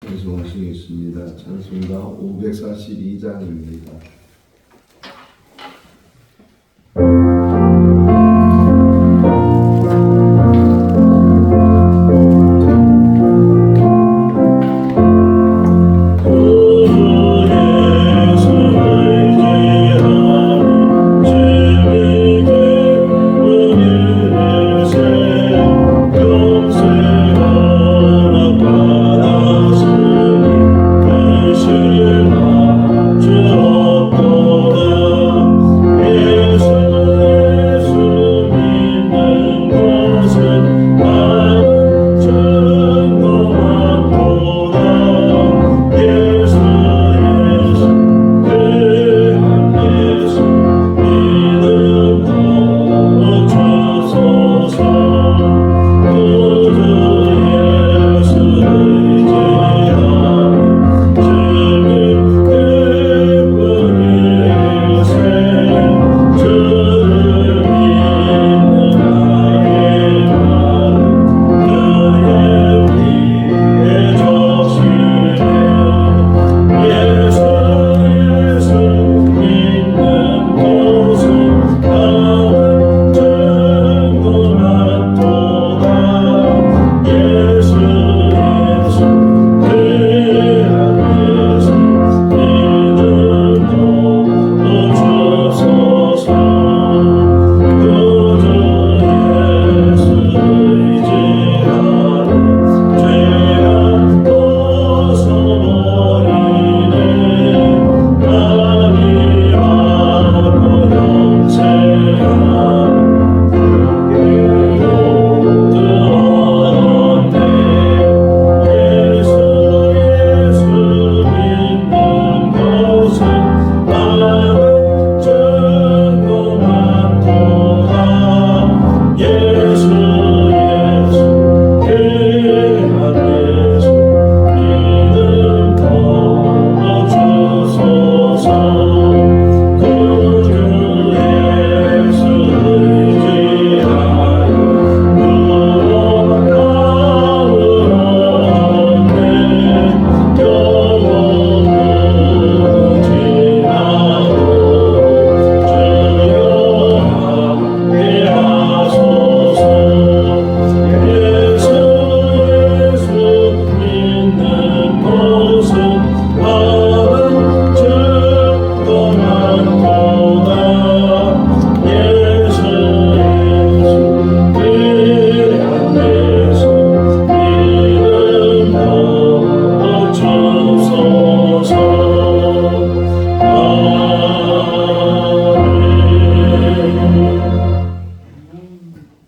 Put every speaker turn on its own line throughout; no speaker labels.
찬송하시겠습니다. 찬송가 542장입니다.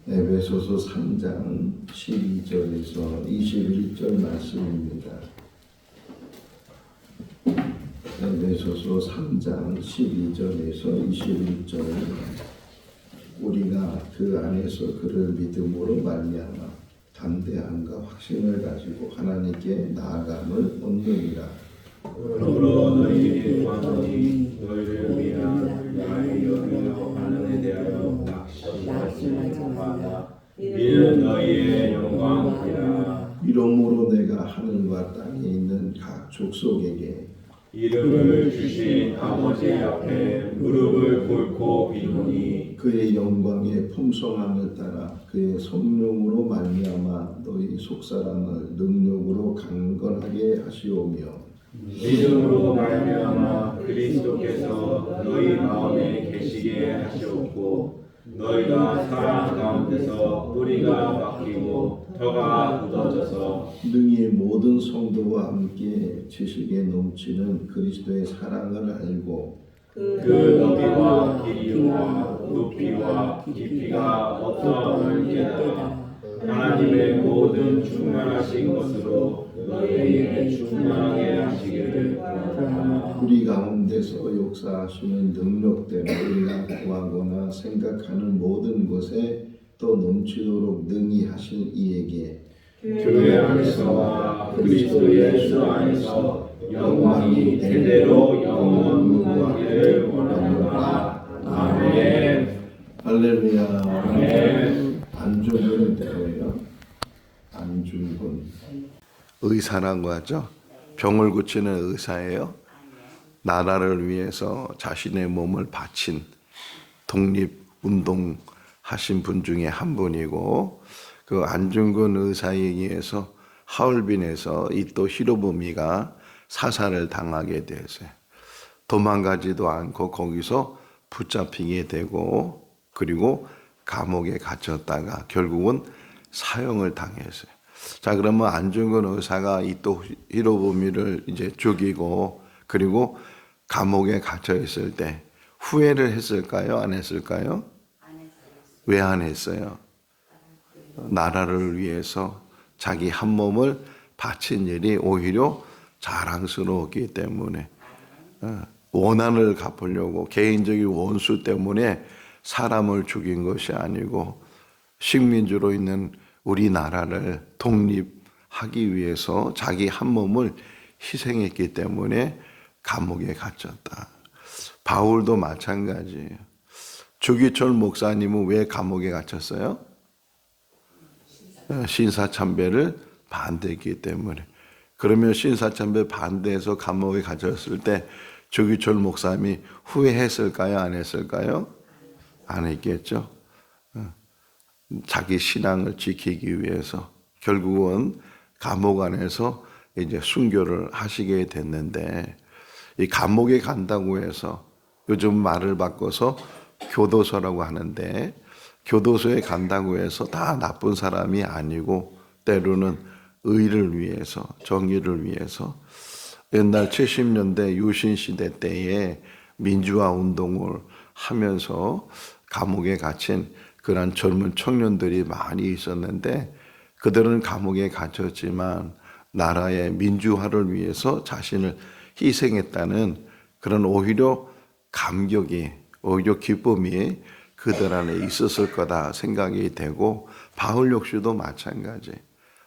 에베소서 3장 12절에서 21절 말씀입니다. 에베소서 3장 12절에서 21절. 우리가 그 안에서 그를 믿음으로 말미암아 담대함과 확신을 가지고 하나님께 나아감을 얻느니라.
그러므로 너희에게 구하노니 너희를 위한 나의 연애와 반응에 대하여 낙심하지 말라. 이는 너희의 영광이라.
이러므로 내가 하늘과 땅에 있는 각 족속에게
이름을 주신 아버지 앞에 무릎을 꿇고 비노니
그의 영광의 풍성함을 따라 그의 성령으로 말미암아 너희 속사람을 능력으로 강건하게 하시오며
믿음으로 말미암아 그리스도께서 너희 마음에 계시게 하시옵고 너희가 사랑 가운데서 뿌리가 박히고 터가 굳어져서
능히 모든 성도와 함께 지식에 넘치는 그리스도의 사랑을 알고
그 너비와 길이와 높이와 깊이가 어떠함을 깨달아 하나님의 모든 충만하신 것으로 너희에게 충만하게 하시기를 바랍니다.
우리 가운데서 역사하시는 능력대로 우리가 구하거나 생각하는 모든 것에 또 넘치도록 능히 하신 이에게
교회 안에서와 그리스도 예수 안에서 영광이 대대로 영원무궁하기를 원하노라. 아멘.
할렐루야.
아멘.
안중근 되어요. 안중근 의사라고 하죠. 병을 고치는 의사예요. 나라를 위해서 자신의 몸을 바친 독립운동 하신 분 중에 한 분이고, 그 안중근 의사에 의해서 하얼빈에서 이토 히로부미가 사살을 당하게 됐어요. 도망가지도 않고 거기서 붙잡히게 되고, 그리고 감옥에 갇혔다가 결국은 사형을 당했어요. 자, 그러면 안중근 의사가 이토 히로부미를 이제 죽이고, 그리고 감옥에 갇혀 있을 때 후회를 했을까요? 안 했을까요? 왜 안 했어요? 나라를 위해서 자기 한 몸을 바친 일이 오히려 자랑스러웠기 때문에, 원한을 갚으려고 개인적인 원수 때문에 사람을 죽인 것이 아니고 식민지로 있는 우리나라를 독립하기 위해서 자기 한 몸을 희생했기 때문에 감옥에 갇혔다. 바울도 마찬가지예요. 주기철 목사님은 왜 감옥에 갇혔어요? 신사참배를 반대했기 때문에. 그러면 신사참배 반대해서 감옥에 갇혔을 때 주기철 목사님이 후회했을까요? 안 했을까요? 안 했겠죠. 자기 신앙을 지키기 위해서 결국은 감옥 안에서 이제 순교를 하시게 됐는데, 이 감옥에 간다고 해서 요즘 말을 바꿔서 교도소라고 하는데, 교도소에 간다고 해서 다 나쁜 사람이 아니고 때로는 의를 위해서, 정의를 위해서, 옛날 70년대 유신 시대 때에 민주화 운동을 하면서 감옥에 갇힌 그런 젊은 청년들이 많이 있었는데, 그들은 감옥에 갇혔지만 나라의 민주화를 위해서 자신을 희생했다는 그런 오히려 감격이, 오히려 기쁨이 그들 안에 있었을 거다 생각이 되고, 바울 역시도 마찬가지.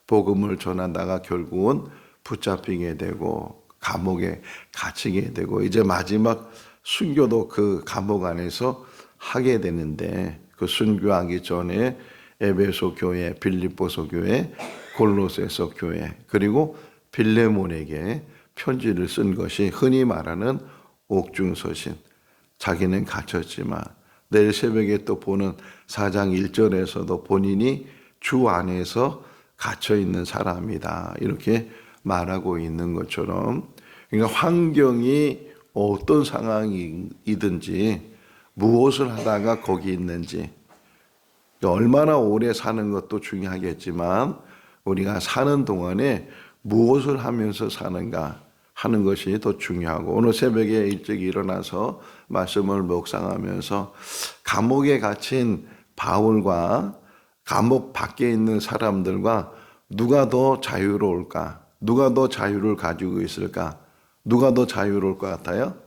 복음을 전하다가 결국은 붙잡히게 되고 감옥에 갇히게 되고, 이제 마지막 순교도 그 감옥 안에서 하게 되는데, 그 순교하기 전에 에베소 교회, 빌립보서 교회, 골로새서 교회, 그리고 빌레몬에게 편지를 쓴 것이 흔히 말하는 옥중서신. 자기는 갇혔지만 내일 새벽에 또 보는 4장 1절에서도 본인이 주 안에서 갇혀 있는 사람이다, 이렇게 말하고 있는 것처럼, 그러니까 환경이 어떤 상황이든지 무엇을 하다가 거기 있는지, 얼마나 오래 사는 것도 중요하겠지만 우리가 사는 동안에 무엇을 하면서 사는가 하는 것이 더 중요하고, 오늘 새벽에 일찍 일어나서 말씀을 묵상하면서 감옥에 갇힌 바울과 감옥 밖에 있는 사람들과 누가 더 자유로울까? 누가 더 자유를 가지고 있을까? 누가 더 자유로울 것 같아요?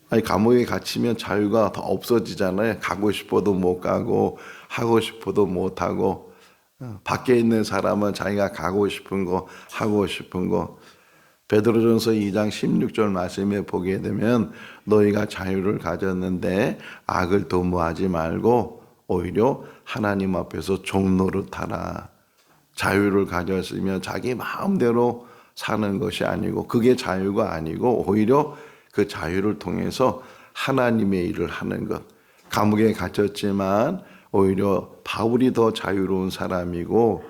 아니, 감옥에 갇히면 자유가 더 없어지잖아요. 가고 싶어도 못 가고 하고 싶어도 못 하고, 밖에 있는 사람은 자기가 가고 싶은 거 하고 싶은 거. 베드로전서 2장 16절 말씀에 보게 되면 너희가 자유를 가졌는데 악을 도모하지 말고 오히려 하나님 앞에서 종노릇하라. 자유를 가졌으면 자기 마음대로 사는 것이 아니고, 그게 자유가 아니고 오히려 그 자유를 통해서 하나님의 일을 하는 것. 감옥에 갇혔지만 오히려 바울이 더 자유로운 사람이고,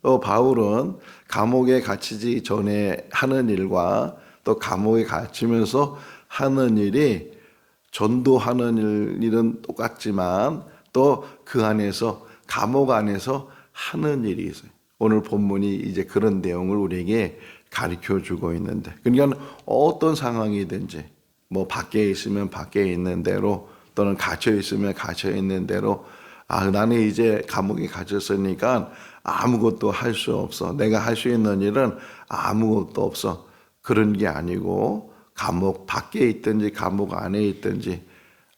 또 바울은 감옥에 갇히지 전에 하는 일과 또 감옥에 갇히면서 하는 일이, 전도하는 일은 똑같지만 또 그 안에서, 감옥 안에서 하는 일이 있어요. 오늘 본문이 이제 그런 내용을 우리에게 가르쳐 주고 있는데, 그러니까 어떤 상황이든지, 뭐 밖에 있으면 밖에 있는 대로, 또는 갇혀 있으면 갇혀 있는 대로, 나는 이제 감옥에 갇혔으니까 아무것도 할 수 없어, 내가 할 수 있는 일은 아무것도 없어, 그런 게 아니고, 감옥 밖에 있든지 감옥 안에 있든지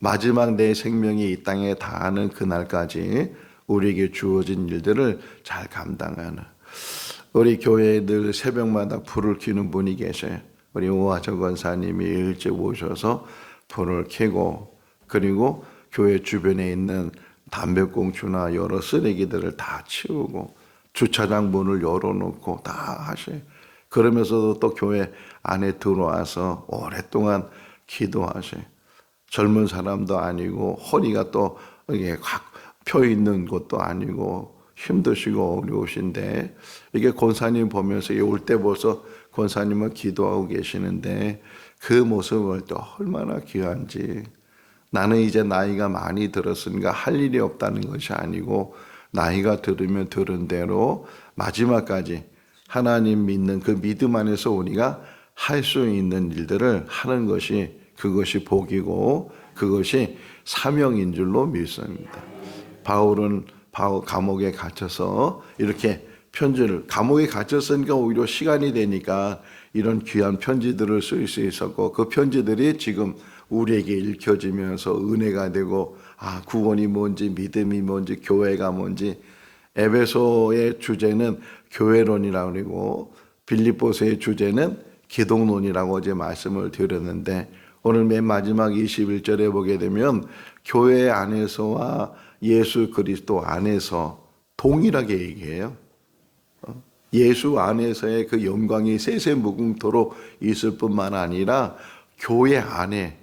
마지막 내 생명이 이 땅에 닿는 그날까지 우리에게 주어진 일들을 잘 감당하는, 우리 교회들 새벽마다 불을 켜는 분이 계셔요. 우리 오하정 권사님이 일찍 오셔서 불을 켜고, 그리고 교회 주변에 있는 담배꽁초나 여러 쓰레기들을 다 치우고 주차장 문을 열어놓고 다 하셔요. 그러면서도 또 교회 안에 들어와서 오랫동안 기도하세요. 젊은 사람도 아니고 허리가 또 이게 확 펴 있는 것도 아니고 힘드시고 어려우신데 이게 권사님 보면서 올 때 벌써 권사님은 기도하고 계시는데 그 모습을 또 얼마나 귀한지. 나는 이제 나이가 많이 들었으니까 할 일이 없다는 것이 아니고 나이가 들으면 들은 대로 마지막까지 하나님 믿는 그 믿음 안에서 우리가 할 수 있는 일들을 하는 것이 그것이 복이고 그것이 사명인 줄로 믿습니다. 바울은 감옥에 갇혀서 이렇게 편지를 감옥에 갇혔으니까 오히려 시간이 되니까 이런 귀한 편지들을 쓸 수 있었고 그 편지들이 지금 우리에게 읽혀지면서 은혜가 되고 구원이 뭔지 믿음이 뭔지 교회가 뭔지 에베소의 주제는 교회론이라고 그러고 빌립보서의 주제는 기독론이라고 어제 말씀을 드렸는데 오늘 맨 마지막 21절에 보게 되면 교회 안에서와 예수 그리스도 안에서 동일하게 얘기해요. 예수 안에서의 그 영광이 세세무궁토록 있을 뿐만 아니라 교회 안에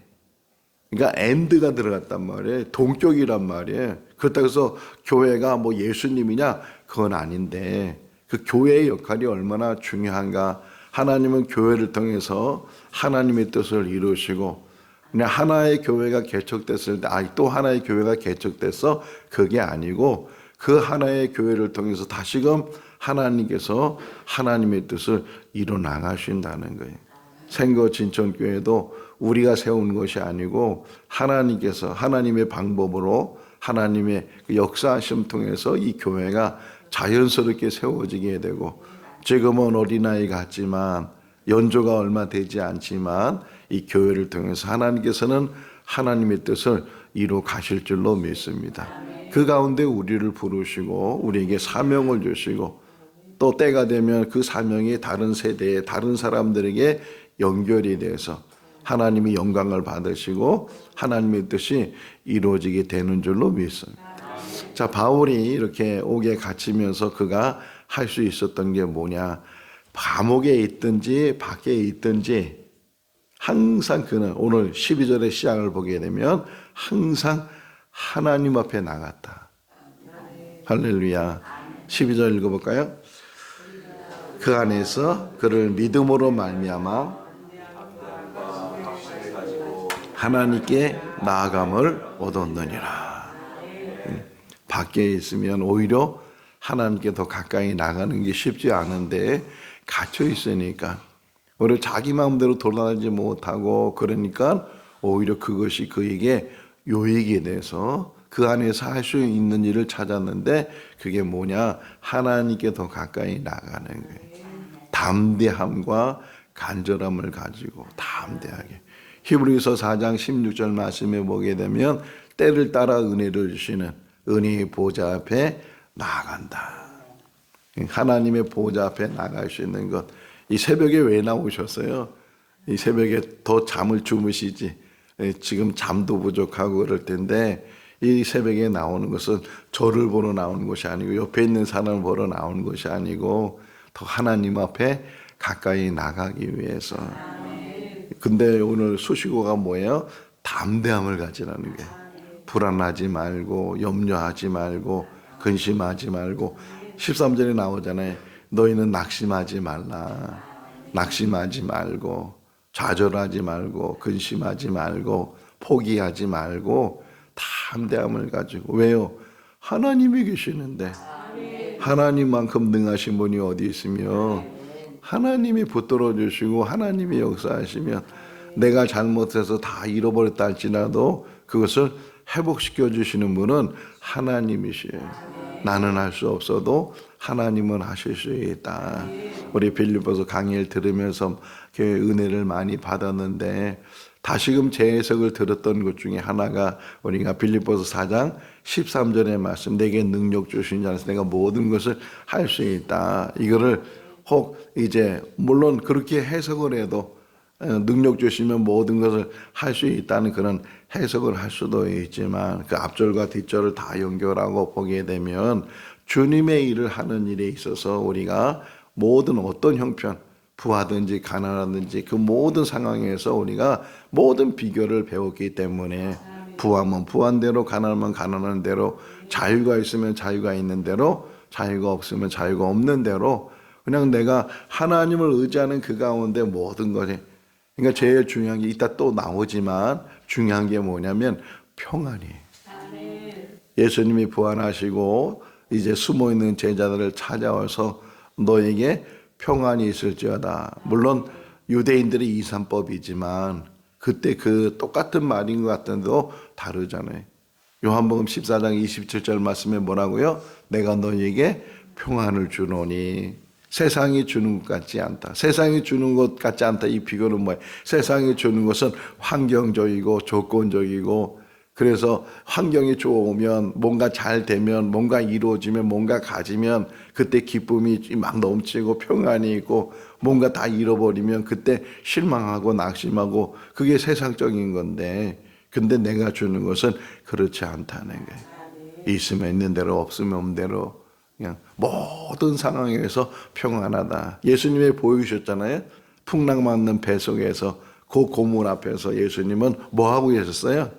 그러니까 엔드가 들어갔단 말이에요. 동격이란 말이에요. 그렇다고 해서 교회가 뭐 예수님이냐? 그건 아닌데 그 교회의 역할이 얼마나 중요한가. 하나님은 교회를 통해서 하나님의 뜻을 이루시고 그냥 하나의 교회가 개척됐을 때 또 하나의 교회가 개척됐어? 그게 아니고 그 하나의 교회를 통해서 다시금 하나님께서 하나님의 뜻을 이뤄 나가신다는 거예요. 생거진천교회도 우리가 세운 것이 아니고 하나님께서 하나님의 방법으로 하나님의 그 역사하심 통해서 이 교회가 자연스럽게 세워지게 되고 지금은 어린아이 같지만 연조가 얼마 되지 않지만 이 교회를 통해서 하나님께서는 하나님의 뜻을 이루어 가실 줄로 믿습니다. 그 가운데 우리를 부르시고 우리에게 사명을 주시고 또 때가 되면 그 사명이 다른 세대에 다른 사람들에게 연결이 돼서 하나님이 영광을 받으시고 하나님의 뜻이 이루어지게 되는 줄로 믿습니다. 자, 바울이 이렇게 옥에 갇히면서 그가 할 수 있었던 게 뭐냐? 감옥에 있든지 밖에 있든지 항상 그는 오늘 12절의 시작을 보게 되면 항상 하나님 앞에 나갔다. 할렐루야. 12절 읽어볼까요? 그 안에서 그를 믿음으로 말미암아 하나님께 나아감을 얻었느니라. 밖에 있으면 오히려 하나님께 더 가까이 나가는 게 쉽지 않은데 갇혀 있으니까 오히려 자기 마음대로 돌아다니지 못하고 그러니까 오히려 그것이 그에게 유익이 돼서 그 안에서 할 수 있는 일을 찾았는데 그게 뭐냐? 하나님께 더 가까이 나가는 거예요. 담대함과 간절함을 가지고 담대하게. 히브리서 4장 16절 말씀에 보게 되면 때를 따라 은혜를 주시는 은혜의 보좌 앞에 나아간다. 하나님의 보좌 앞에 나갈 수 있는 것. 이 새벽에 왜 나오셨어요? 이 새벽에 더 잠을 주무시지. 지금 잠도 부족하고 그럴 텐데 이 새벽에 나오는 것은 저를 보러 나오는 것이 아니고 옆에 있는 사람을 보러 나오는 것이 아니고 더 하나님 앞에 가까이 나가기 위해서. 근데 오늘 수식어가 뭐예요? 담대함을 가지라는 게. 불안하지 말고 염려하지 말고 근심하지 말고 13절에 나오잖아요. 너희는 낙심하지 말라. 낙심하지 말고 좌절하지 말고 근심하지 말고 포기하지 말고 담대함을 가지고. 왜요? 하나님이 계시는데 하나님만큼 능하신 분이 어디 있으며 하나님이 붙들어 주시고 하나님이 역사하시면 내가 잘못해서 다 잃어버렸다 할지라도 그것을 회복시켜 주시는 분은 하나님이시에요. 나는 할 수 없어도 하나님은 하실 수 있다. 우리 빌립보서 강의를 들으면서 교회 은혜를 많이 받았는데 다시금 재해석을 들었던 것 중에 하나가 우리가 빌립보서 4장 13절의 말씀, 내게 능력 주신 자라서 내가 모든 것을 할 수 있다. 이거를 혹 이제 물론 그렇게 해석을 해도 능력 주시면 모든 것을 할 수 있다는 그런 해석을 할 수도 있지만 그 앞절과 뒷절을 다 연결하고 보게 되면 주님의 일을 하는 일에 있어서 우리가 모든 어떤 형편, 부하든지 가난하든지 그 모든 상황에서 우리가 모든 비결을 배웠기 때문에 부하면 부한 대로, 가난하면 가난한 대로, 자유가 있으면 자유가 있는 대로, 자유가 없으면 자유가 없는 대로 그냥 내가 하나님을 의지하는 그 가운데 모든 것이, 그러니까 제일 중요한 게 이따 또 나오지만 중요한 게 뭐냐면 평안이에요. 예수님이 부활하시고 이제 숨어있는 제자들을 찾아와서 너에게 평안이 있을지어다. 물론 유대인들의 이산법이지만 그때 그 똑같은 말인 것 같은데도 다르잖아요. 요한복음 14장 27절 말씀에 뭐라고요? 내가 너에게 평안을 주노니 세상이 주는 것 같지 않다. 세상이 주는 것 같지 않다. 이 비교는 뭐예요? 세상이 주는 것은 환경적이고 조건적이고, 그래서 환경이 좋으면 뭔가 잘 되면 뭔가 이루어지면 뭔가 가지면 그때 기쁨이 막 넘치고 평안이 있고, 뭔가 다 잃어버리면 그때 실망하고 낙심하고, 그게 세상적인 건데, 근데 내가 주는 것은 그렇지 않다는 거예요. 있으면 있는 대로 없으면 없는 대로 그냥 모든 상황에서 평안하다. 예수님이 보여주셨잖아요. 풍랑 맞는 배 속에서 그 고문 앞에서 예수님은 뭐 하고 계셨어요?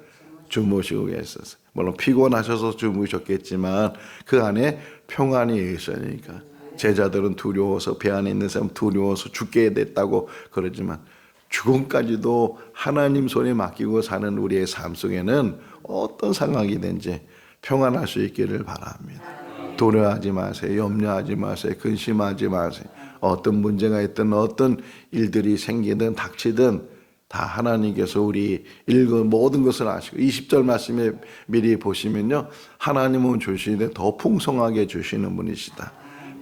주무시고 계셨어요. 물론 피곤하셔서 주무셨겠지만 그 안에 평안이 있으니까. 제자들은 두려워서, 배 안에 있는 사람 두려워서 죽게 됐다고 그러지만 죽음까지도 하나님 손에 맡기고 사는 우리의 삶 속에는 어떤 상황이든지 평안할 수 있기를 바랍니다. 두려워하지 마세요. 염려하지 마세요. 근심하지 마세요. 어떤 문제가 있든 어떤 일들이 생기든 닥치든 다 하나님께서 우리 읽은 모든 것을 아시고, 20절 말씀에 미리 보시면요, 하나님은 주시되 더 풍성하게 주시는 분이시다.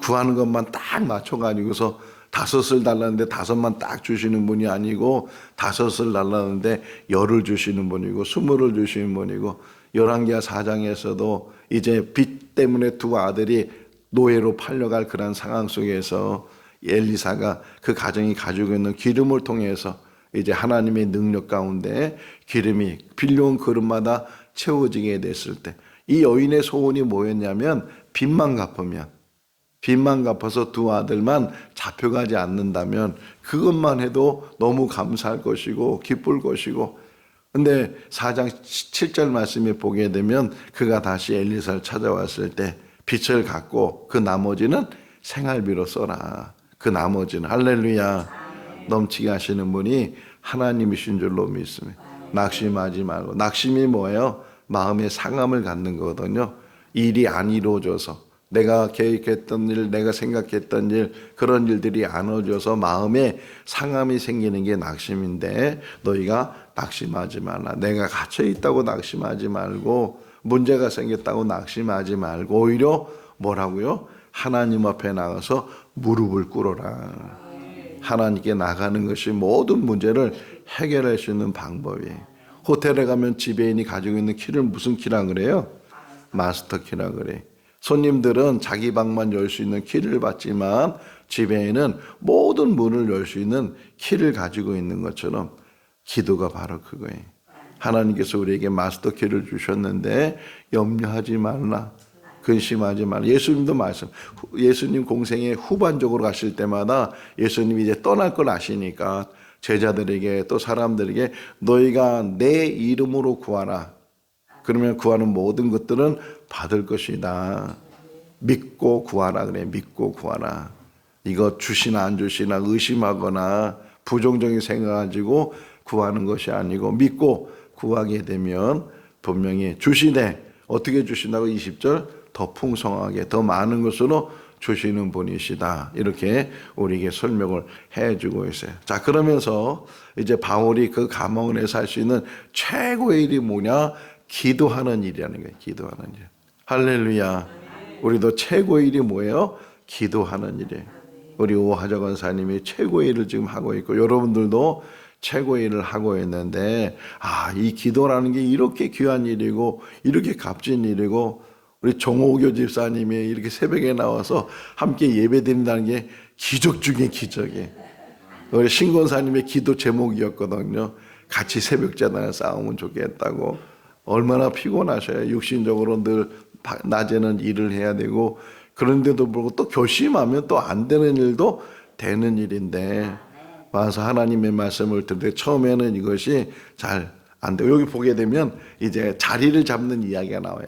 구하는 것만 딱 맞춰가지고서 5을 달라는데 5만 딱 주시는 분이 아니고 5을 달라는데 10을 주시는 분이고 20을 주시는 분이고, 열왕기하 4장에서도 이제 빚 때문에 두 아들이 노예로 팔려갈 그런 상황 속에서 엘리사가 그 가정이 가지고 있는 기름을 통해서 이제 하나님의 능력 가운데 기름이 빌려온 그릇마다 채워지게 됐을 때, 이 여인의 소원이 뭐였냐면 빚만 갚아서 두 아들만 잡혀가지 않는다면 그것만 해도 너무 감사할 것이고 기쁠 것이고, 근데 4장 7절 말씀에 보게 되면 그가 다시 엘리사를 찾아왔을 때 빚을 갚고 그 나머지는 생활비로 써라. 그 나머지는, 할렐루야, 넘치게 하시는 분이 하나님이신 줄로 믿습니다. 낙심하지 말고. 낙심이 뭐예요? 마음의 상함을 갖는 거거든요. 일이 안 이루어져서, 내가 계획했던 일, 내가 생각했던 일, 그런 일들이 안 이루어져서 마음에 상함이 생기는 게 낙심인데, 너희가 낙심하지 말라. 내가 갇혀 있다고 낙심하지 말고, 문제가 생겼다고 낙심하지 말고, 오히려 뭐라고요? 하나님 앞에 나가서 무릎을 꿇어라. 하나님께 나가는 것이 모든 문제를 해결할 수 있는 방법이에요. 호텔에 가면 지배인이 가지고 있는 키를 무슨 키라 그래요? 마스터 키라 그래요. 손님들은 자기 방만 열 수 있는 키를 받지만 지배인은 모든 문을 열 수 있는 키를 가지고 있는 것처럼 기도가 바로 그거예요. 하나님께서 우리에게 마스터 키를 주셨는데 염려하지 말라. 근심하지 말라. 예수님도 예수님 공생의 후반적으로 가실 때마다 예수님이 이제 떠날 걸 아시니까 제자들에게 또 사람들에게 너희가 내 이름으로 구하라. 그러면 구하는 모든 것들은 받을 것이다. 믿고 구하라 그래. 믿고 구하라. 이거 주시나 안 주시나 의심하거나 부정적인 생각 가지고 구하는 것이 아니고 믿고 구하게 되면 분명히 주시되, 어떻게 주신다고? 20절 더 풍성하게 더 많은 것으로 주시는 분이시다. 이렇게 우리에게 설명을 해주고 있어요. 자, 그러면서 이제 바울이 그 감옥에서 할 수 있는 최고의 일이 뭐냐? 기도하는 일이라는 거예요. 기도하는 일. 할렐루야. 우리도 최고의 일이 뭐예요? 기도하는 일이에요. 우리 오하자 권사님이 최고의 일을 지금 하고 있고 여러분들도 최고의 일을 하고 있는데, 이 기도라는 게 이렇게 귀한 일이고 이렇게 값진 일이고, 우리 정호교 집사님이 이렇게 새벽에 나와서 함께 예배드린다는 게 기적 중에 기적이에요. 우리 신권사님의 기도 제목이었거든요. 같이 새벽자단에 싸우면 좋겠다고. 얼마나 피곤하셔요. 육신적으로 늘 낮에는 일을 해야 되고, 그런데도 불구하고 또 결심하면 또 안 되는 일도 되는 일인데 와서 하나님의 말씀을 듣는데 처음에는 이것이 잘 안 돼요. 여기 보게 되면 이제 자리를 잡는 이야기가 나와요.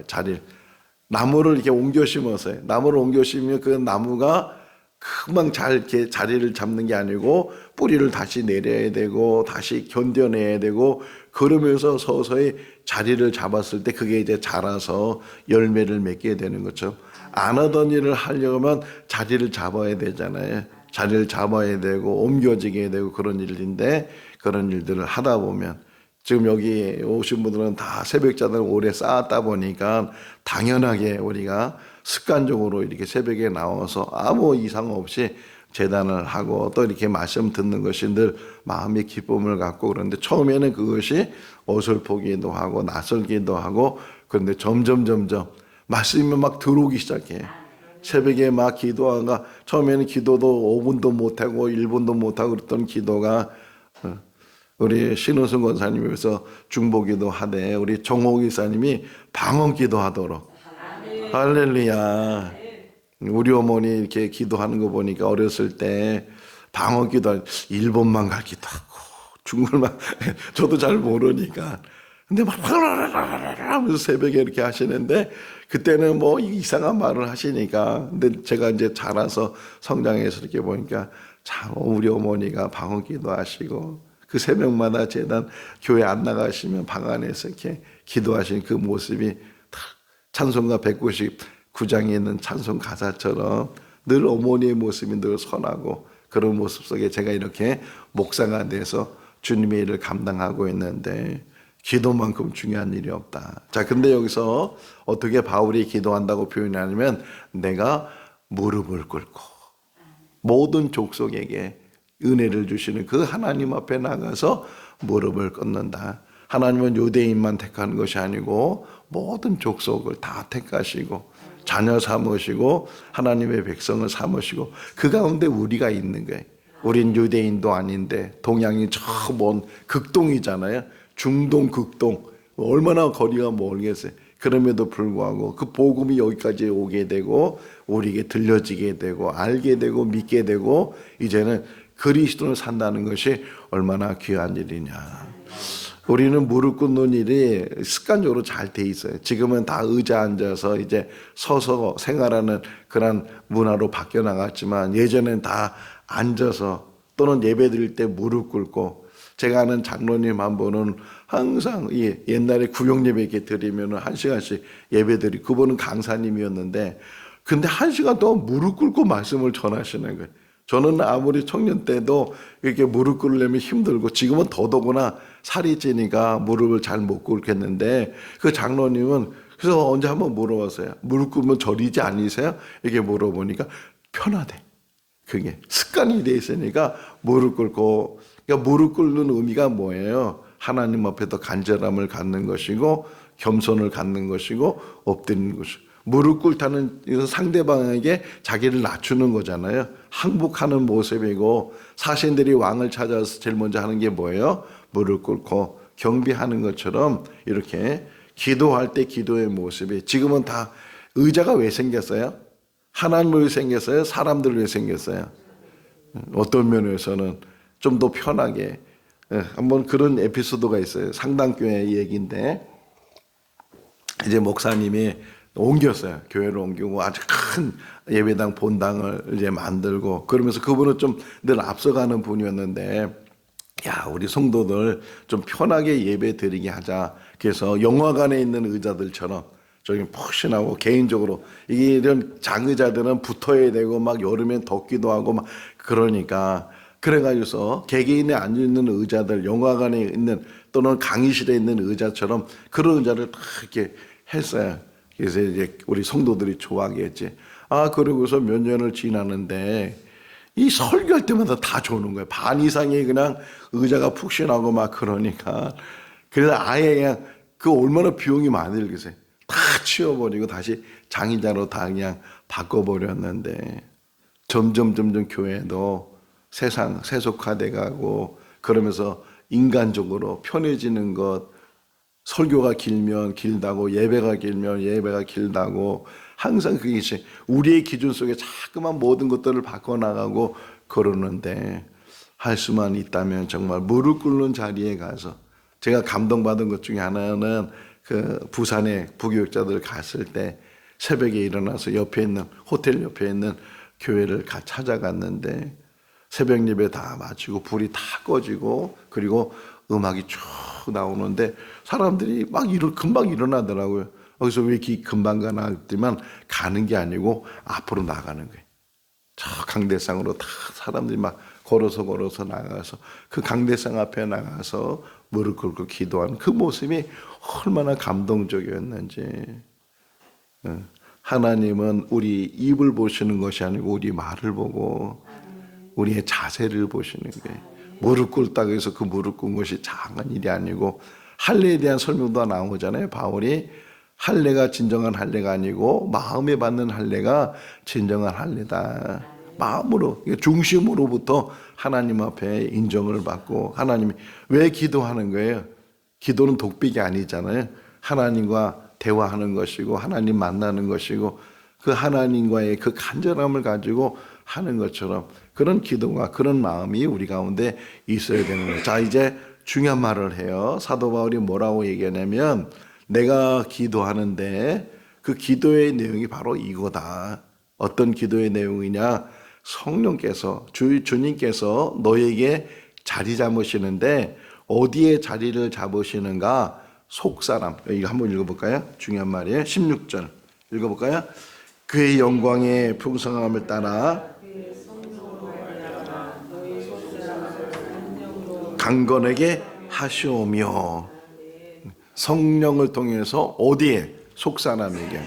나무를 이렇게 옮겨 심었어요. 나무를 옮겨 심으면 그 나무가 금방 잘 이렇게 자리를 잡는 게 아니고 뿌리를 다시 내려야 되고 다시 견뎌내야 되고 그러면서 서서히 자리를 잡았을 때 그게 이제 자라서 열매를 맺게 되는 것처럼 안 하던 일을 하려면 자리를 잡아야 되잖아요. 자리를 잡아야 되고 옮겨지게 되고 그런 일인데 그런 일들을 하다 보면 지금 여기 오신 분들은 다 새벽자들 오래 쌓았다 보니까 당연하게 우리가 습관적으로 이렇게 새벽에 나와서 아무 이상 없이 재단을 하고 또 이렇게 말씀 듣는 것이 늘 마음의 기쁨을 갖고 그런데 처음에는 그것이 어설프기도 하고 낯설기도 하고 그런데 점점 말씀이 막 들어오기 시작해요. 새벽에 막 기도하가 처음에는 기도도 5분도 못하고 1분도 못하고 그랬던 기도가 우리 신우승 권사님이 그래서 중보기도 하되 우리 정옥 이사님이 방언기도 하도록 할렐루야. 우리 어머니 이렇게 기도하는 거 보니까 어렸을 때 방언기도 일본만 가기도 하고 중국만 저도 잘 모르니까 근데 막 하면서 새벽에 이렇게 하시는데 그때는 뭐 이상한 말을 하시니까 근데 제가 이제 자라서 성장해서 이렇게 보니까 참 우리 어머니가 방언기도 하시고 그 새벽마다 재단 교회 안 나가시면 방 안에서 이렇게 기도하시는 그 모습이 찬송가 199장에 있는 찬송 가사처럼 늘 어머니의 모습이 늘 선하고 그런 모습 속에 제가 이렇게 목사가 돼서 주님의 일을 감당하고 있는데 기도만큼 중요한 일이 없다. 자, 근데 여기서 어떻게 바울이 기도한다고 표현하냐면 내가 무릎을 꿇고 모든 족속에게 은혜를 주시는 그 하나님 앞에 나가서 무릎을 꿇는다. 하나님은 유대인만 택하는 것이 아니고 모든 족속을 다 택하시고 자녀 삼으시고 하나님의 백성을 삼으시고 그 가운데 우리가 있는 거예요. 우린 유대인도 아닌데 동양이 저 먼 극동이잖아요. 중동 극동 얼마나 거리가 멀겠어요. 그럼에도 불구하고 그 복음이 여기까지 오게 되고 우리에게 들려지게 되고 알게 되고 믿게 되고 이제는 그리스도를 산다는 것이 얼마나 귀한 일이냐. 우리는 무릎 꿇는 일이 습관적으로 잘 돼 있어요. 지금은 다 의자 앉아서 이제 서서 생활하는 그런 문화로 바뀌어 나갔지만 예전엔 다 앉아서 또는 예배 드릴 때 무릎 꿇고 제가 아는 장로님 한 분은 항상 옛날에 구역 예배 이렇게 드리면 1시간씩 예배 드리고 그분은 강사님이었는데 근데 1시간 동안 무릎 꿇고 말씀을 전하시는 거예요. 저는 아무리 청년 때도 이렇게 무릎 꿇으려면 힘들고 지금은 더더구나 살이 찌니까 무릎을 잘 못 꿇겠는데 그 장로님은 그래서 언제 한번 물어봤어요. 무릎 꿇으면 저리지 않으세요? 이렇게 물어보니까 편하대. 그게 습관이 돼 있으니까 무릎 꿇고 그러니까 무릎 꿇는 의미가 뭐예요? 하나님 앞에서 간절함을 갖는 것이고 겸손을 갖는 것이고 엎드리는 것이고 무릎 꿇다는 상대방에게 자기를 낮추는 거잖아요. 항복하는 모습이고 사신들이 왕을 찾아서 제일 먼저 하는 게 뭐예요? 무릎 꿇고 경배하는 것처럼 이렇게 기도할 때 기도의 모습이 지금은 다 의자가 왜 생겼어요? 하나님을 왜 생겼어요? 사람들을 왜 생겼어요? 어떤 면에서는 좀 더 편하게 한번 그런 에피소드가 있어요. 상당교회 얘기인데 이제 목사님이 옮겼어요. 교회를 옮기고 아주 큰 예배당 본당을 이제 만들고 그러면서 그분은 좀 늘 앞서가는 분이었는데 야 우리 성도들 좀 편하게 예배 드리게 하자. 그래서 영화관에 있는 의자들처럼 저기 푹신하고 개인적으로 이런 장의자들은 붙어야 되고 막 여름엔 덥기도 하고 막 그러니까 그래가지고서 개개인에 앉아있는 의자들 영화관에 있는 또는 강의실에 있는 의자처럼 그런 의자를 다 이렇게 했어요. 그래서 이제 우리 성도들이 좋아하겠지. 아, 그러고서 몇 년을 지나는데 이 설교할 때마다 다 좋은 거예요. 반 이상이 그냥 의자가 푹신하고 막 그러니까. 그래서 아예 그냥 그 얼마나 비용이 많이 들겠어요. 다 치워버리고 다시 장의자로 다 그냥 바꿔버렸는데 점점 교회도 세상 세속화돼 가고 그러면서 인간적으로 편해지는 것 설교가 길면 길다고 예배가 길면 예배가 길다고 항상 그게 우리의 기준 속에 자꾸만 모든 것들을 바꿔나가고 그러는데 할 수만 있다면 정말 무릎 꿇는 자리에 가서, 제가 감동받은 것 중에 하나는 그 부산에 부교육자들 갔을 때 새벽에 일어나서 옆에 있는 호텔 옆에 있는 교회를 찾아갔는데 새벽 예배 다 마치고 불이 다 꺼지고 그리고 음악이 쭉 나오는데 사람들이 막 금방 일어나더라고요. 거기서 왜 이렇게 금방 가나 했더니만 가는 게 아니고 앞으로 나가는 거예요. 저 강대상으로 다 사람들이 막 걸어서 나가서 그 강대상 앞에 나가서 무릎 꿇고 기도하는 그 모습이 얼마나 감동적이었는지. 하나님은 우리 입을 보시는 것이 아니고 우리 말을 보고 우리의 자세를 보시는 거예요. 무릎 꿇다고 해서 그 무릎 꿇은 것이 작은 일이 아니고, 할례에 대한 설명도 나오잖아요. 바울이 할례가 진정한 할례가 아니고 마음에 받는 할례가 진정한 할례다. 마음으로, 중심으로부터 하나님 앞에 인정을 받고, 하나님이 왜 기도하는 거예요? 기도는 독백이 아니잖아요. 하나님과 대화하는 것이고 하나님 만나는 것이고 그 하나님과의 그 간절함을 가지고 하는 것처럼 그런 기도가, 그런 마음이 우리 가운데 있어야 되는 거예요. 자, 이제 중요한 말을 해요. 사도 바울이 뭐라고 얘기하냐면, 내가 기도하는데 그 기도의 내용이 바로 이거다. 어떤 기도의 내용이냐? 성령께서, 주님께서 너에게 자리 잡으시는데 어디에 자리를 잡으시는가? 속사람. 이거 한번 읽어볼까요? 중요한 말이에요. 16절 읽어볼까요? 그의 영광의 풍성함을 따라 강건하게 하시오며. 성령을 통해서 어디에? 속사람에게.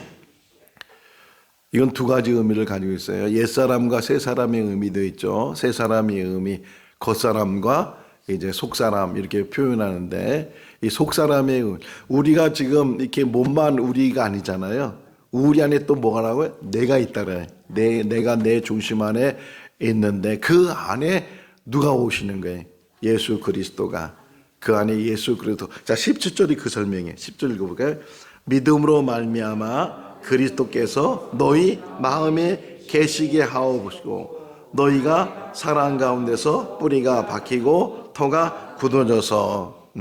이건 두 가지 의미를 가지고 있어요. 옛사람과 새사람의 의미도 있죠. 새사람의 의미, 겉사람과 이제 속사람 이렇게 표현하는데, 이 속사람의 의미, 우리가 지금 이렇게 몸만 우리가 아니잖아요. 우리 안에 또 뭐가 나고요? 내가 있다래. 내가 내 중심 안에 있는데 그 안에 누가 오시는 거예요? 예수 그리스도가. 그 안에 예수 그리스도. 자, 17절이 그 설명이에요. 10절 읽어볼까요? 믿음으로 말미암아 그리스도께서 너희 마음에 계시게 하옵시고 너희가 사랑 가운데서 뿌리가 박히고 터가 굳어져서.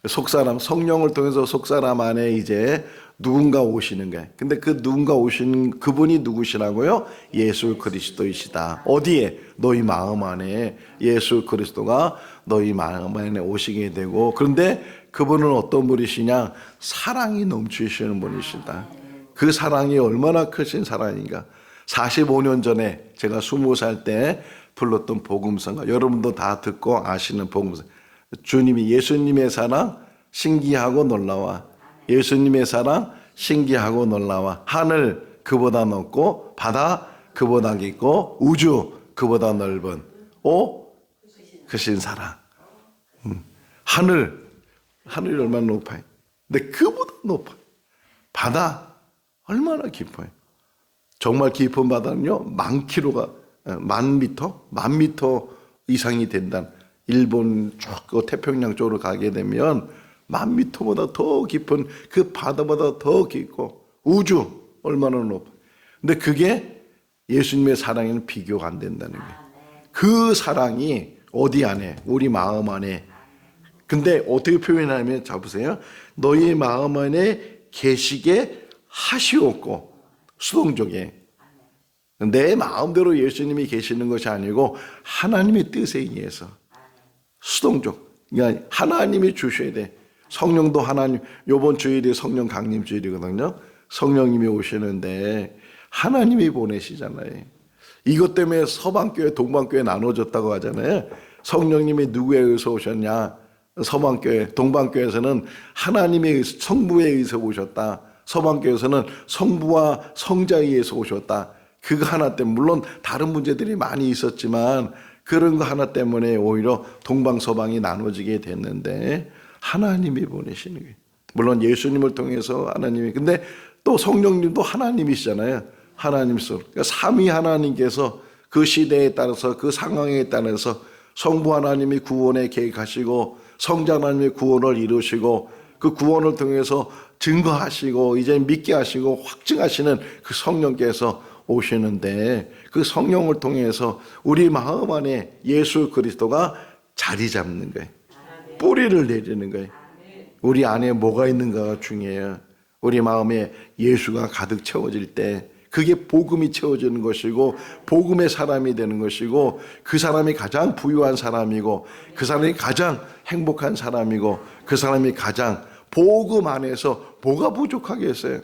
속사람, 성령을 통해서 속사람 안에 이제 누군가 오시는 거예요. 근데 그 누군가 오신 그분이 누구시라고요? 예수 그리스도이시다. 어디에? 너희 마음 안에 예수 그리스도가 너희 마음 안에 오시게 되고, 그런데 그분은 어떤 분이시냐? 사랑이 넘치시는 분이시다. 그 사랑이 얼마나 크신 사랑인가. 45년 전에 제가 20살 때 불렀던 복음성가, 여러분도 다 듣고 아시는 복음성. 주님이, 예수님의 사랑 신기하고 놀라워. 예수님의 사랑 신기하고 놀라워. 하늘 그보다 높고 바다 그보다 깊고 우주 그보다 넓은 크신 사랑. 하늘이 얼마나 높아요. 근데 그보다 높아요. 바다 얼마나 깊어요. 정말 깊은 바다는요, 만 미터 이상이 된다는. 일본 쭉 태평양 쪽으로 가게 되면 10,000미터보다 더 깊은 그 바다보다 더 깊고 우주 얼마나 높아. 근데 그게 예수님의 사랑에는 비교가 안 된다는 거예요. 그 사랑이 어디 안에? 우리 마음 안에. 근데 어떻게 표현하냐면, 잡으세요. 너희 마음 안에 계시게 하시옵고. 수동적에. 내 마음대로 예수님이 계시는 것이 아니고 하나님의 뜻에 의해서. 수동적. 그러니까 하나님이 주셔야 돼. 성령도 하나님, 요번 주일이 성령 강림 주일이거든요. 성령님이 오시는데 하나님이 보내시잖아요. 이것 때문에 서방교회, 동방교회 나눠졌다고 하잖아요. 성령님이 누구에 의해서 오셨냐? 서방교회, 동방교회에서는 하나님의 의해서, 성부에 의해서 오셨다. 서방교회에서는 성부와 성자에 의해서 오셨다. 그거 하나 때문에, 물론 다른 문제들이 많이 있었지만 그런 거 하나 때문에 오히려 동방서방이 나눠지게 됐는데 하나님이 보내시는 거예요. 물론 예수님을 통해서 하나님이, 근데 또 성령님도 하나님이시잖아요. 하나님께서. 그러니까 삼위 하나님께서 그 시대에 따라서, 그 상황에 따라서 성부 하나님이 구원에 계획하시고 성자 하나님이 구원을 이루시고 그 구원을 통해서 증거하시고 이제 믿게 하시고 확증하시는 그 성령께서 오시는데 그 성령을 통해서 우리 마음 안에 예수 그리스도가 자리 잡는 거예요. 뿌리를 내리는 거예요. 우리 안에 뭐가 있는가가 중요해요. 우리 마음에 예수가 가득 채워질 때 그게 복음이 채워지는 것이고 복음의 사람이 되는 것이고 그 사람이 가장 부유한 사람이고 그 사람이 가장 행복한 사람이고 그 사람이 가장 복음 안에서 뭐가 부족하겠어요?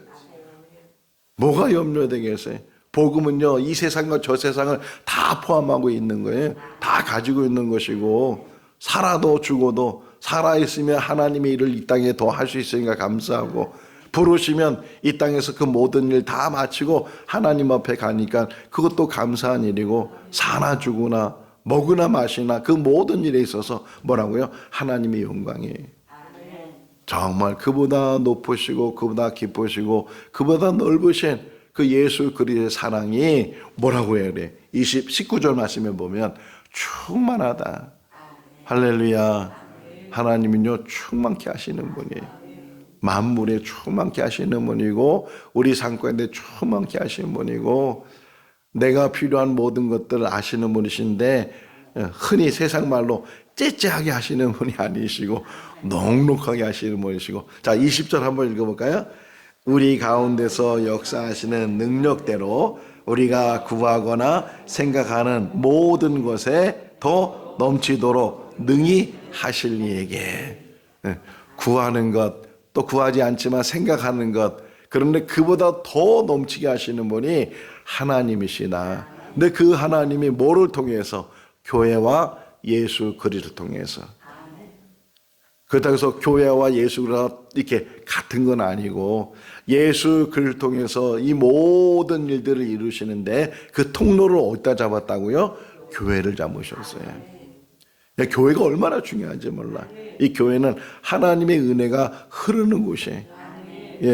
뭐가 염려되겠어요? 복음은요, 이 세상과 저 세상을 다 포함하고 있는 거예요. 다 가지고 있는 것이고 살아도 죽어도 살아있으면 하나님의 일을 이 땅에 더 할 수 있으니까 감사하고 부르시면 이 땅에서 그 모든 일 다 마치고 하나님 앞에 가니까 그것도 감사한 일이고 사나 죽으나 먹으나 마시나 그 모든 일에 있어서 뭐라고요? 하나님의 영광이에요. 정말 그보다 높으시고 그보다 기쁘시고 그보다 넓으신 그 예수 그리스도의 사랑이 뭐라고 해야 돼? 19절 말씀에 보면 충만하다. 할렐루야. 하나님은요 충만케 하시는 분이에요. 만물에 충만케 하시는 분이고 우리 삶 가운데 충만케 하시는 분이고 내가 필요한 모든 것들을 아시는 분이신데 흔히 세상 말로 째째하게 하시는 분이 아니시고 넉넉하게 하시는 분이시고 자 20절 한번 읽어볼까요? 우리 가운데서 역사하시는 능력대로 우리가 구하거나 생각하는 모든 것에 더 넘치도록 능히 하실 이에게 구하는 것 또 구하지 않지만 생각하는 것 그런데 그보다 더 넘치게 하시는 분이 하나님이시다. 근데 그 하나님이 뭐를 통해서? 교회와 예수 그리스도를 통해서. 그렇다고 해서 교회와 예수 그리스도가 이렇게 같은 건 아니고 예수 그리스도를 통해서 이 모든 일들을 이루시는데 그 통로를 어디다 잡았다고요? 교회를 잡으셨어요. 교회가 얼마나 중요한지 몰라. 이 교회는 하나님의 은혜가 흐르는 곳이에요.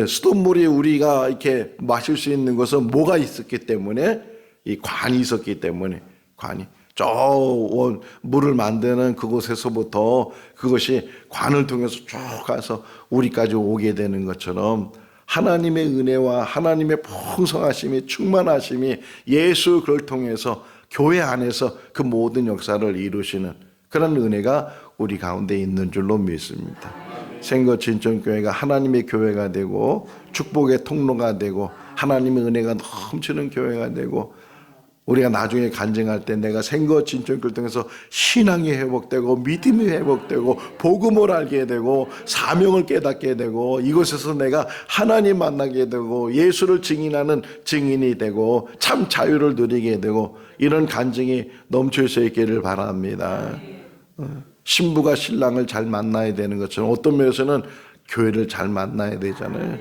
수돗물이 우리가 이렇게 마실 수 있는 것은 뭐가 있었기 때문에 이 관이 있었기 때문에 관이 저 물을 만드는 그곳에서부터 그것이 관을 통해서 쭉 가서 우리까지 오게 되는 것처럼 하나님의 은혜와 하나님의 풍성하심이 충만하심이 예수 그를 통해서 교회 안에서 그 모든 역사를 이루시는 그런 은혜가 우리 가운데 있는 줄로 믿습니다. 생거 진천교회가 하나님의 교회가 되고 축복의 통로가 되고 하나님의 은혜가 넘치는 교회가 되고 우리가 나중에 간증할 때 내가 생거 진천교회를 통해서 신앙이 회복되고 믿음이 회복되고 복음을 알게 되고 사명을 깨닫게 되고 이곳에서 내가 하나님 만나게 되고 예수를 증인하는 증인이 되고 참 자유를 누리게 되고 이런 간증이 넘칠 수 있기를 바랍니다. 신부가 신랑을 잘 만나야 되는 것처럼 어떤 면에서는 교회를 잘 만나야 되잖아요.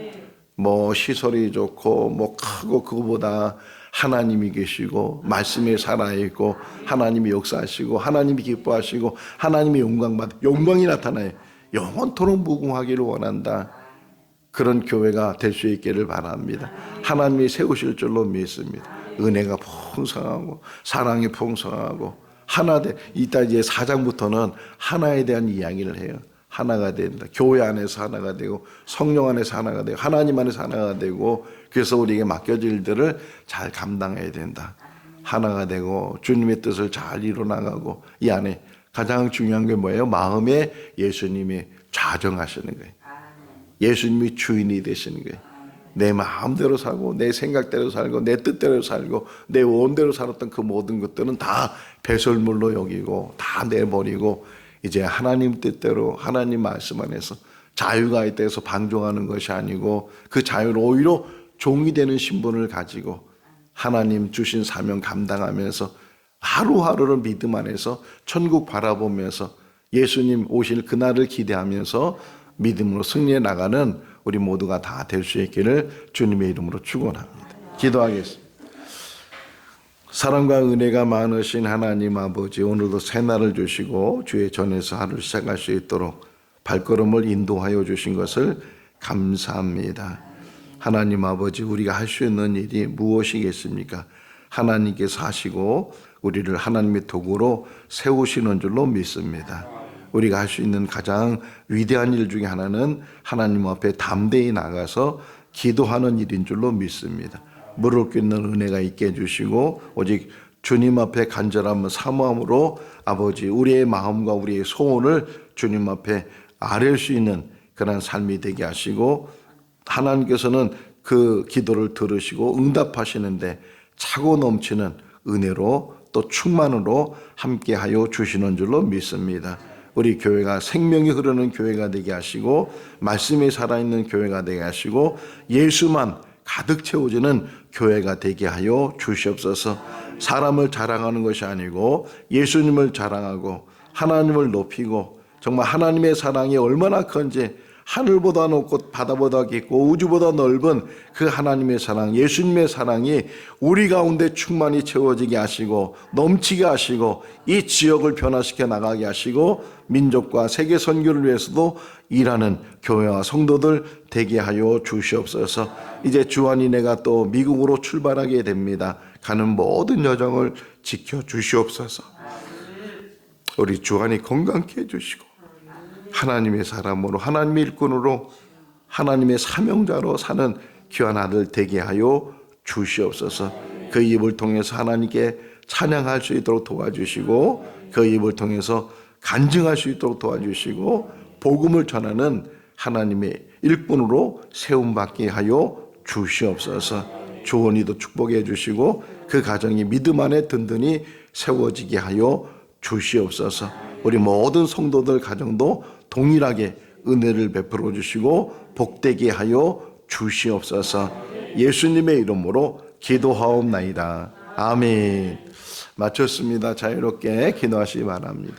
뭐 시설이 좋고 뭐 크고 그거보다 하나님이 계시고 말씀에 살아있고 하나님이 역사하시고 하나님이 기뻐하시고 하나님이 영광이 나타나요. 영원토록 무궁하기를 원한다. 그런 교회가 될 수 있기를 바랍니다. 하나님이 세우실 줄로 믿습니다. 은혜가 풍성하고 사랑이 풍성하고 하나 이따 이제 4장부터는 하나에 대한 이야기를 해요. 하나가 된다. 교회 안에서 하나가 되고 성령 안에서 하나가 되고 하나님 안에서 하나가 되고 그래서 우리에게 맡겨질 일들을 잘 감당해야 된다. 하나가 되고 주님의 뜻을 잘 이루어나가고 이 안에 가장 중요한 게 뭐예요? 마음에 예수님이 좌정하시는 거예요. 예수님이 주인이 되시는 거예요. 내 마음대로 살고 내 생각대로 살고 내 뜻대로 살고 내 원대로 살았던 그 모든 것들은 다 배설물로 여기고 다 내버리고 이제 하나님 뜻대로 하나님 말씀 안에서 자유가 있다해서 방종하는 것이 아니고 그 자유를 오히려 종이 되는 신분을 가지고 하나님 주신 사명 감당하면서 하루하루를 믿음 안에서 천국 바라보면서 예수님 오실 그날을 기대하면서 믿음으로 승리해 나가는 우리 모두가 다 될 수 있기를 주님의 이름으로 축원합니다. 기도하겠습니다. 사랑과 은혜가 많으신 하나님 아버지, 오늘도 새날을 주시고 주의 전에서 하루를 시작할 수 있도록 발걸음을 인도하여 주신 것을 감사합니다. 하나님 아버지, 우리가 할 수 있는 일이 무엇이겠습니까? 하나님께서 하시고 우리를 하나님의 도구로 세우시는 줄로 믿습니다. 우리가 할 수 있는 가장 위대한 일 중에 하나는 하나님 앞에 담대히 나가서 기도하는 일인 줄로 믿습니다. 무릎 꿇는 은혜가 있게 해주시고 오직 주님 앞에 간절한 사모함으로 아버지 우리의 마음과 우리의 소원을 주님 앞에 아뢰 수 있는 그런 삶이 되게 하시고 하나님께서는 그 기도를 들으시고 응답하시는데 차고 넘치는 은혜로 또 충만으로 함께하여 주시는 줄로 믿습니다. 우리 교회가 생명이 흐르는 교회가 되게 하시고 말씀이 살아있는 교회가 되게 하시고 예수만 가득 채워지는 교회가 되게 하여 주시옵소서. 사람을 자랑하는 것이 아니고 예수님을 자랑하고 하나님을 높이고 정말 하나님의 사랑이 얼마나 큰지 하늘보다 높고 바다보다 깊고 우주보다 넓은 그 하나님의 사랑, 예수님의 사랑이 우리 가운데 충만히 채워지게 하시고 넘치게 하시고 이 지역을 변화시켜 나가게 하시고 민족과 세계 선교를 위해서도 일하는 교회와 성도들 되게 하여 주시옵소서. 이제 주한이 내가 또 미국으로 출발하게 됩니다. 가는 모든 여정을 지켜 주시옵소서. 우리 주한이 건강케 해주시고 하나님의 사람으로 하나님의 일꾼으로 하나님의 사명자로 사는 귀한 아들 되게 하여 주시옵소서. 그 입을 통해서 하나님께 찬양할 수 있도록 도와주시고 그 입을 통해서 간증할 수 있도록 도와주시고 복음을 전하는 하나님의 일꾼으로 세움받게 하여 주시옵소서. 조언이도 축복해 주시고 그 가정이 믿음 안에 든든히 세워지게 하여 주시옵소서. 우리 모든 성도들 가정도 동일하게 은혜를 베풀어 주시고 복되게 하여 주시옵소서. 예수님의 이름으로 기도하옵나이다. 아멘. 마쳤습니다. 자유롭게 기도하시기 바랍니다.